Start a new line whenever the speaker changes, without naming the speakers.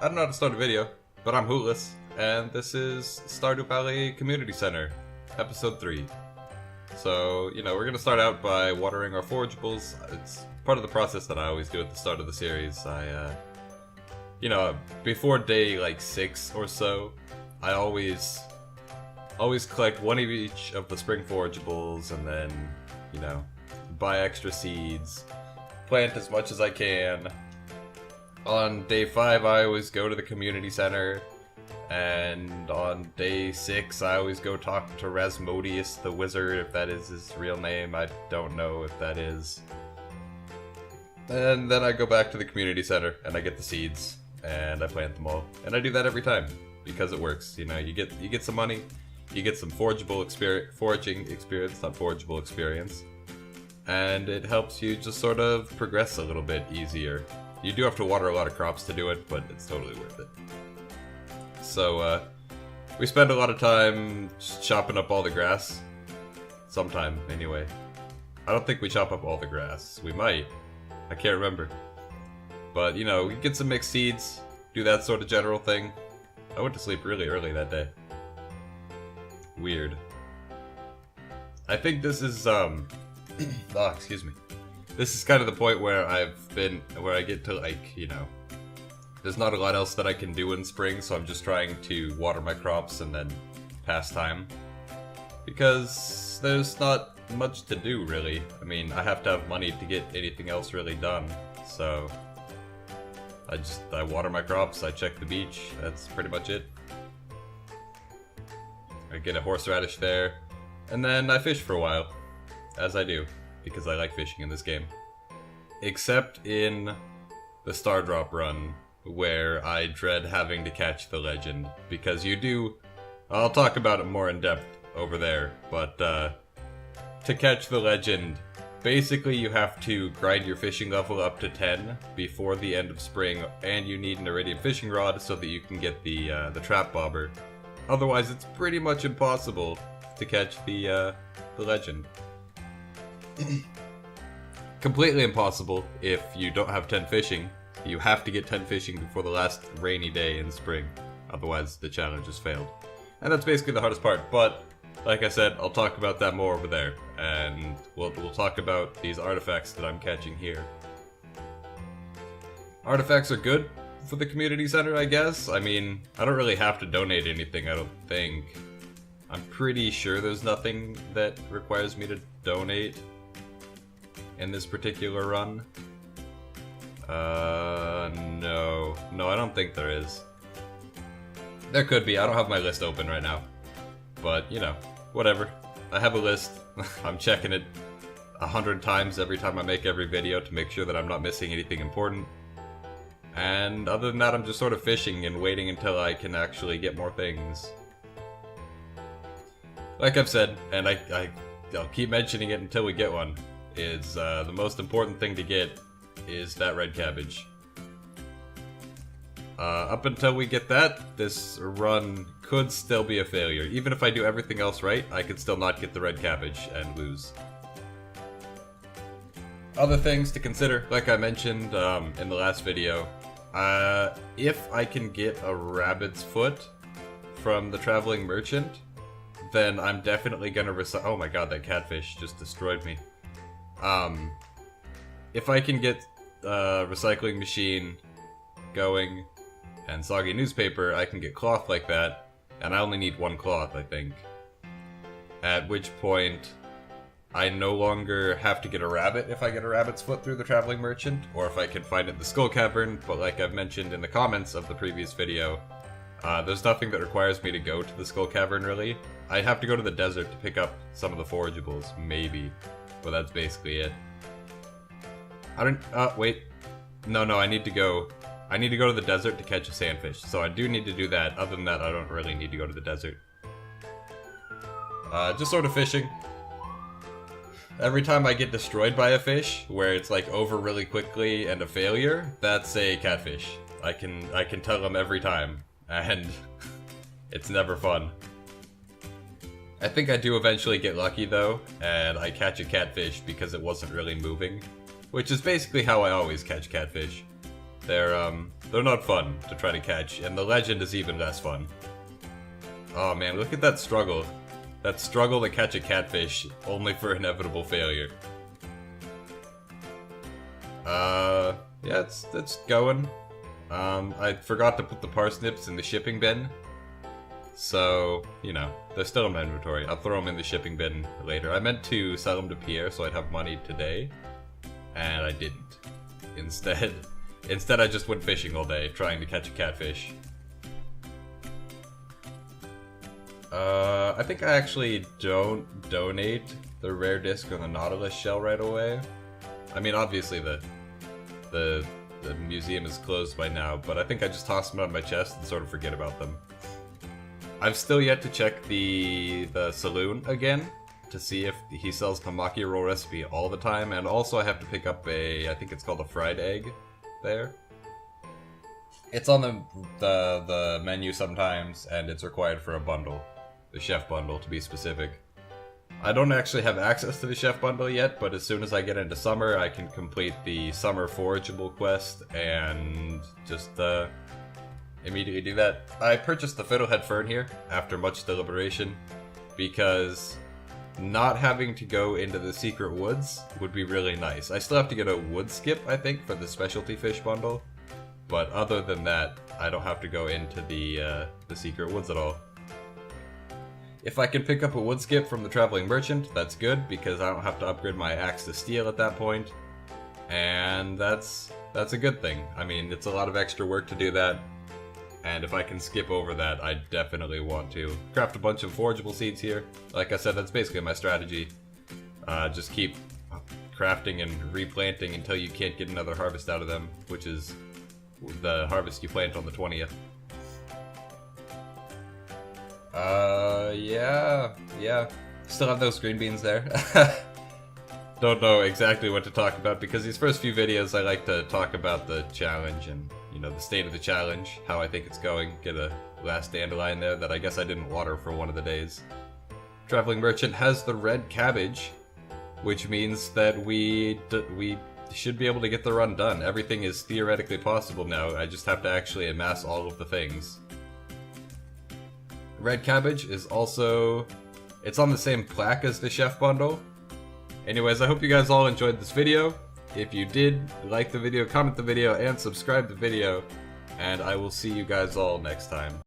I don't know how to start a video, but I'm Hootless, and this is Stardew Valley Community Center, Episode 3. So, we're gonna start out by watering our forageables. It's part of the process that I always do at the start of the series. Before day, 6 or so, I always collect one of each of the spring forageables, and then, buy extra seeds, plant as much as I can. On day 5, I always go to the community center, and on day 6, I always go talk to Rasmodius the wizard, if that is his real name. I don't know if that is. And then I go back to the community center, and I get the seeds, and I plant them all. And I do that every time, because it works. You get some money, you get some foraging experience, not forageable experience, and it helps you just sort of progress a little bit easier. You do have to water a lot of crops to do it, but it's totally worth it. So, we spend a lot of time just chopping up all the grass. Sometime, anyway. I don't think we chop up all the grass. We might. I can't remember. But, we get some mixed seeds, do that sort of general thing. I went to sleep really early that day. Weird. I think this is, excuse me. This is kind of the point where I get to, there's not a lot else that I can do in spring, so I'm just trying to water my crops and then pass time. Because there's not much to do, really. I mean, I have to have money to get anything else really done, so I water my crops, I check the beach, that's pretty much it. I get a horseradish there, and then I fish for a while, as I do. Because I like fishing in this game. Except in the Star Drop run, where I dread having to catch the legend. Because I'll talk about it more in depth over there, but to catch the legend, basically you have to grind your fishing level up to 10 before the end of spring, and you need an iridium fishing rod so that you can get the trap bobber. Otherwise it's pretty much impossible to catch the legend. Completely impossible if you don't have 10 fishing. You have to get 10 fishing before the last rainy day in spring. Otherwise, the challenge has failed. And that's basically the hardest part. But, like I said, I'll talk about that more over there. And we'll talk about these artifacts that I'm catching here. Artifacts are good for the community center, I guess. I mean, I don't really have to donate anything, I don't think. I'm pretty sure there's nothing that requires me to donate in this particular run. No, I don't think there is. There could be, I don't have my list open right now. But, whatever. I have a list, I'm checking it 100 times every time I make every video to make sure that I'm not missing anything important. And other than that, I'm just sort of fishing and waiting until I can actually get more things. Like I've said, and I'll keep mentioning it until we get one, is the most important thing to get is that red cabbage. Up until we get that, this run could still be a failure. Even if I do everything else right, I could still not get the red cabbage and lose. Other things to consider, like I mentioned in the last video, if I can get a rabbit's foot from the traveling merchant, then I'm definitely gonna oh my god, that catfish just destroyed me. If I can get a recycling machine going and soggy newspaper, I can get cloth like that, and I only need one cloth, I think. At which point, I no longer have to get a rabbit if I get a rabbit's foot through the traveling merchant, or if I can find it in the skull cavern, but like I've mentioned in the comments of the previous video, there's nothing that requires me to go to the skull cavern, really. I'd have to go to the desert to pick up some of the forageables, maybe. But that's basically it. Wait. No, I need to go to the desert to catch a sandfish. So I do need to do that. Other than that, I don't really need to go to the desert. Just sort of fishing. Every time I get destroyed by a fish, where it's over really quickly and a failure, that's a catfish. I can tell them every time. And it's never fun. I think I do eventually get lucky though, and I catch a catfish because it wasn't really moving. Which is basically how I always catch catfish. They're They're not fun to try to catch, and the legend is even less fun. Oh man, look at that struggle. That struggle to catch a catfish, only for inevitable failure. Yeah, it's going. I forgot to put the parsnips in the shipping bin. So, you know, they're still in my inventory. I'll throw them in the shipping bin later. I meant to sell them to Pierre so I'd have money today, and I didn't. Instead I just went fishing all day, trying to catch a catfish. I think I actually don't donate the rare disc or the Nautilus shell right away. I mean, obviously the museum is closed by now, but I think I just toss them on my chest and sort of forget about them. I've still yet to check the saloon again to see if he sells the maki roll recipe all the time, and also I have to pick up I think it's called a fried egg there. It's on the menu sometimes, and it's required for a bundle. The chef bundle, to be specific. I don't actually have access to the chef bundle yet, but as soon as I get into summer, I can complete the summer forageable quest and just immediately do that. I purchased the fiddlehead fern here after much deliberation because not having to go into the secret woods would be really nice. I still have to get a wood skip, I think, for the specialty fish bundle, but other than that, I don't have to go into the secret woods at all. If I can pick up a wood skip from the traveling merchant, that's good, because I don't have to upgrade my axe to steel at that point. And that's a good thing. I mean, it's a lot of extra work to do that, and if I can skip over that, I definitely want to. Craft a bunch of forageable seeds here. Like I said, that's basically my strategy. Just keep crafting and replanting until you can't get another harvest out of them, which is the harvest you plant on the 20th. Yeah. Still have those green beans there. Don't know exactly what to talk about, because these first few videos I like to talk about the challenge and, you know, the state of the challenge, how I think it's going. Get a last dandelion there that I guess I didn't water for one of the days. Traveling Merchant has the Red Cabbage, which means that we should be able to get the run done. Everything is theoretically possible now, I just have to actually amass all of the things. Red Cabbage is also... it's on the same plaque as the chef bundle. Anyways, I hope you guys all enjoyed this video. If you did, like the video, comment the video, and subscribe the video. And I will see you guys all next time.